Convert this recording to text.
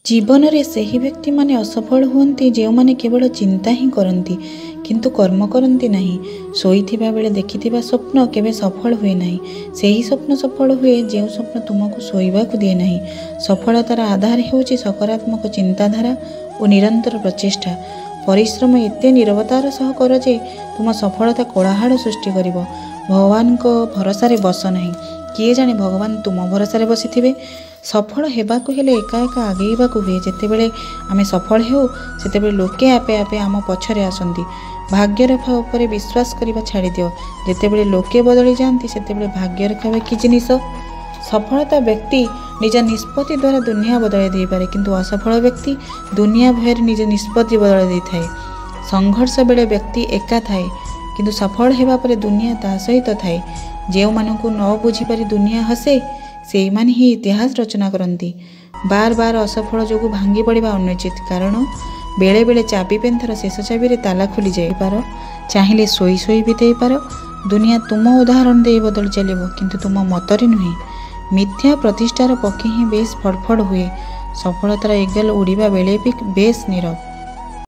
जीवन रे सही व्यक्ति माने असफल हुअन्ति जो माने केवल चिंता ही करती किंतु कर्म करती नहीं। शोइथिबा बेले देखिथिबा स्वप्न केबे सफल हुए नहीं। सही स्वप्न सफल हुए जो स्वप्न तुमको शोइबाकु दिए नहीं। सफलतार आधार हेउछि सकारात्मक चिंताधारा और निरंतर प्रचेष्टा। परिश्रम एते निरवतार सह कर जे तुम सफलता कोलाहल सृष्टि करिवो। भगवान को भरोसा रे बस नहीं। किए जाने भगवान तुम भरोसा रे बसिथिबे। सफल हेबाकु हेले एका एका आगेइबाकु हुए। जेतेबेले आमे सफल हेउ सेतेबेले लोके आपे आपे आम पछरे आसंती। भाग्यरेखा उपरे विश्वास करिबा छाड़ी दियो। जेतेबेले लोके बदली जाती सेतेबेले भाग्यरेखा कि जिनिस। सफलता व्यक्ति निज निष्पत्ति द्वारा दुनिया बदलाई दे पारे किंतु असफल व्यक्ति दुनिया भयर निज निष्पत्ति बदलाई दे थाए। संघर्ष बेले व्यक्ति एका थाए किंतु सफल हेबा परे दुनिया ता सहित थाए। जे मानकु न बुझी पारी दुनिया हसे से माने ही इतिहास रचना करती। बार बार असफल जो भांगी पड़ा अनुचित, कारण बेले बेले चाबी पेन्थर शेष चाबी रे ताला खुली जाए पार। चाहिए शोई शोई बीते पार। दुनिया तुम उदाहरण दे बदल चलो किंतु तुम मतरे नुहे। मिथ्या प्रतिष्ठार पक्षी ही बेस फड़फड़ हुए। सफलतार एगल उड़ीबा बेले भी बेस नीरव।